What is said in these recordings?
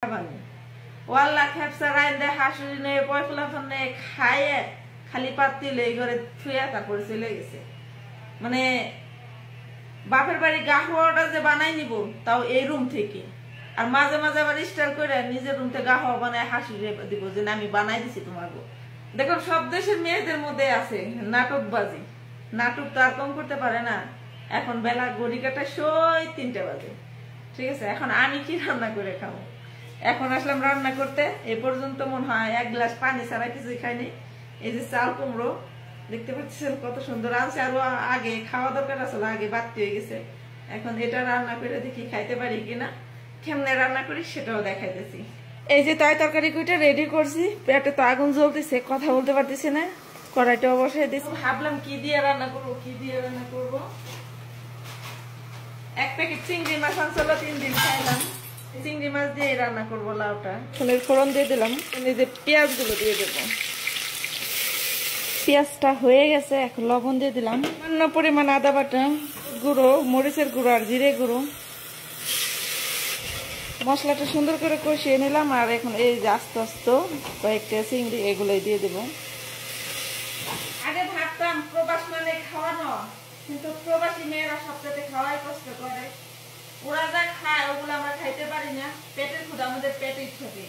খাবানি ওয়াল্লা খেপসা রাইন দে হাসুরি নে পয়ফুলা ফনে খাইয়ে খালি পাত্তি লই ঘরে থুয়া তারপরে চলে গেছে। মানে বাপের বাড়ি গাহওয়াটা যে বানাই নিব তাও এই রুম থেকে, আর মাঝে মাঝে আবার স্টাইল করে নিজের রুম থেকে গাহওয়া বানায় হাসুরি দিব যে আমি বানাই দিছি তোমাকে। দেখুন সব দেশের মেয়েদের মধ্যে আছে নাটকবাজি, নাটক তো আর কম করতে পারে না। এখন বেলা ঘড়ি কাটা 3:30 বাজে, ঠিক আছে। এখন আমি কি রান্না করে খাবো? এখন আসলাম রান্না করতে, এ পর্যন্ত মনে হয় 1 গ্লাস পানি ছাড়া কিছুই খাইনি। এই যে চাল কুমড়ো দেখতে পাচ্ছেন কত সুন্দর আনছে, আরো আগে খাওয়া দরকার আসলে, আগে বাড়তি হয়ে গেছে। এখন এটা রান্না করে দেখি খাইতে পারি কিনা, কেমনে রান্না করি সেটাও দেখাইতেছি। এই যে তরকারি কুইটা রেডি করছি, পেটে তো আগুন জ্বলতেছে, কথা বলতে পারতেছি না। কড়াইটা অবশ্যই দিচ্ছি, ভাবলাম কি দিয়ে রান্না করবো কি দিয়ে রান্না করবো। 1 প্যাকেট চিংড়ি মাছ আনছিল, 3 দিন খাইলাম। চিংড়ি মাছ দিয়ে রান্না করবো লাউটা। ফোনের ফোড়ন দিয়ে দিলাম, এই যে পেঁয়াজ গুলো দিয়ে দেবো। পেঁয়াজটা হয়ে গেছে, এখন লবণ দিয়ে দিলাম, সামান্য পরিমাণ আদা বাটা, গুঁড়ো মরিচের গুঁড়ো আর জিরে গুঁড়ো। মশলাটা সুন্দর করে কষিয়ে নিলাম, আর এখন এই যে আস্তে আস্তে কয়েকটা চিংড়ি এগুলোই দিয়ে দেবো। আগে ভাবতাম প্রবাস মানে খাওয়ানো, কিন্তু প্রবাসী মেয়েরা সবচেয়ে খাওয়াই কষ্ট করে। ওরা যা খায় ওগুলো আমরা খাইতে পারি না, পেটের ক্ষুধা আমাদের পেটেই থাকে।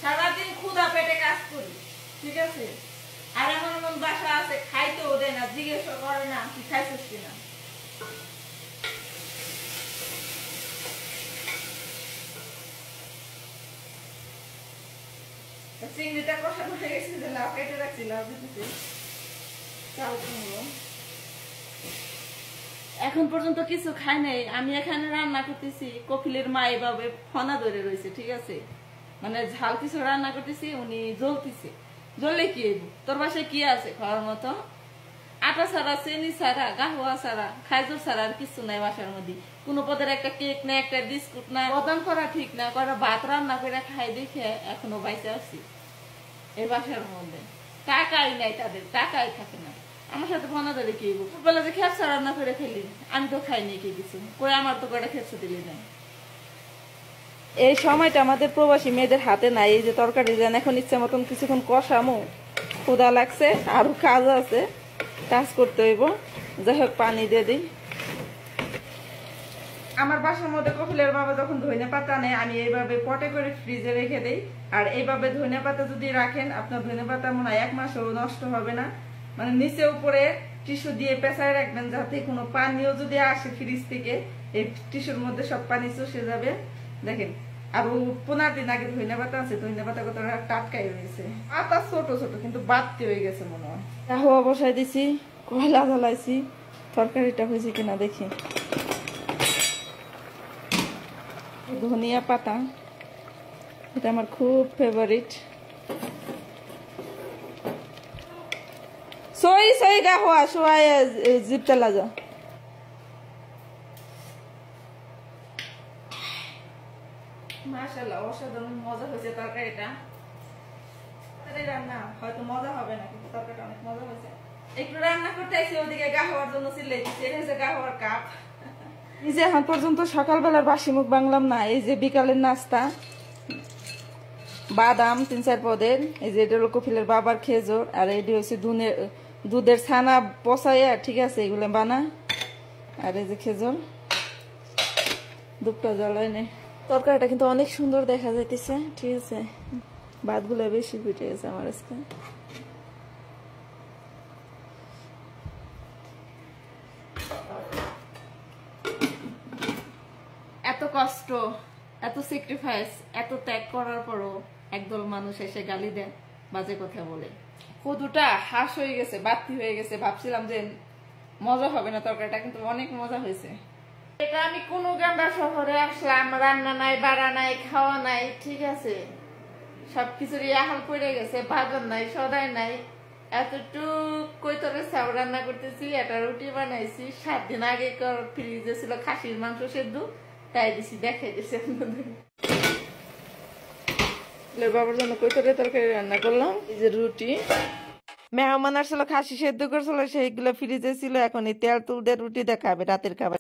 সারাদিন ক্ষুধা পেটে কাজ করি, ঠিক আছে। আর এমন এমন বাসা আছে খাইতেও দেয় না, জিজ্ঞেস করে না কি খাইছিস কিনা। চিংড়িটা কষানো হয়ে গেছে, লাউ কেটে রাখছি, লাউ দিতেছি, চাল কুমড়ো। এখন পর্যন্ত কিছু খাই নাই, আমি এখানে রান্না করতেছি। কপিলের মা এভাবে ফনা ধরে রয়েছে, ঠিক আছে। মানে ঝাল কিছু রান্না করতেছি, উনি জ্বলতেছে। জ্বললে কি তোর বাসায় কি আছে খাওয়ার মতো? আটা ছাড়া, চিনি ছাড়া, গাহুয়া ছাড়া, খাইজুর ছাড়া আর কিছু নাই বাসার মধ্যে। কোনো পদের একটা কেক না, একটা বিস্কুট না, বদন করা ঠিক না, করা ভাত রান্না করে খাই দেখে এখনো বাইচে আছি এই বাসার মধ্যে। টাকাই নাই তাদের, টাকাই থাকে না। আমার সাথে ফোনা ধরে কি বলে যে খেপসা রান্না করে খেলি, আমি তো খাইনি কি কিছু কই, আমার তো কটা খেপসা দিলি না। এই সময়টা আমাদের প্রবাসী মেয়েদের হাতে নাই। এই যে তরকারি দেন, এখন ইচ্ছা মতন কিছুক্ষণ কষামো, ক্ষুধা লাগছে, আরো কাজ আছে, কাজ করতে হইব। যাই হোক পানি দিয়ে দিই। আমার বাসার মধ্যে কপিলের বাবা যখন ধনে পাতা নেয়, আমি এইভাবে পটে করে ফ্রিজে রেখে দিই। আর এইভাবে ধনে পাতা যদি রাখেন, আপনার ধনে পাতা মনে হয় 1 মাসও নষ্ট হবে না। মানে নিচে উপরে টিস্যু দিয়ে পেঁচায় রাখবেন, যাতে কোনো পানিও যদি আসে ফ্রিজ থেকে, এই টিস্যুর মধ্যে সব পানি চষে যাবে। দেখেন, আর 15 দিন আগে ধনে পাতা আছে, ধনে পাতা কত টাটকাই রয়েছে। পাতা ছোট ছোট কিন্তু বাড়তি হয়ে গেছে মনে হয়। কাহুয়া বসাই দিছি, কয়লা জ্বালাইছি, তরকারিটা হয়েছে কিনা দেখি। ধনিয়া পাতা, এটা আমার খুব ফেভারিট। সই সই গাহুয়া সোয়াই জিপতে লাগা। মাশাআল্লাহ, অসাধারণ মজা হয়েছে তরকারিটা। রান্না হয়তো মজা হবে না, কিন্তু তরকারিটা অনেক মজা হয়েছে। একটু রান্না করতে এসে ওদিকে গাহুয়ার জন্য চিল্লাইতেছি, এটা হচ্ছে গাহুয়ার কাপ। এই যে এখন পর্যন্ত সকালবেলার বাসি মুখ বাংলাম না। এই যে বিকালের নাস্তা, বাদাম 3-4 পদের, এই যে এটা হলো কপিলের বাবার খেজুর, আর এটি হচ্ছে দুধের ছানা পচাইয়া, ঠিক আছে, এগুলো বানা। আর এই যে খেজুর, দুধটা জ্বালাই নেই। তরকারিটা কিন্তু অনেক সুন্দর দেখা যাইতেছে, ঠিক আছে। ভাতগুলো বেশি ফুটে গেছে আমার আজকে। এত কষ্ট, এত স্যাক্রিফাইস, এত ত্যাগ করার পরও একদল মানুষ এসে গালি দেয়, বাজে কথা বলে। কদুটা হাঁস হয়ে গেছে, বাতি হয়ে গেছে। ভাবছিলাম যে মজা হবে না তরকারিটা, কিন্তু অনেক মজা হয়েছে। এটা আমি কোন গান্ডা শহরে আসলাম, রান্না নাই, বাড়া নাই, খাওয়া নাই, ঠিক আছে, সবকিছুরই আহাল পড়ে গেছে, বাজার নাই, সদাই নাই। এতটুক কৈতরের চাউ রান্না করতেছি, একটা রুটি বানাইছি। 7 দিন আগে ফ্রিজে ছিল খাসির মাংস সেদ্ধ, তাই দিছি, দেখাই দিছি আপনাদের। বাবার জন্য কৈতরের তরকারি রান্না করলাম। এই যে রুটি, মেহমান আসছিল, খাসি সেদ্ধ করছিল, সেইগুলো ফ্রিজে ছিল। এখন এই তেল তুল দিয়ে রুটি দেখাবে রাতের খাবার।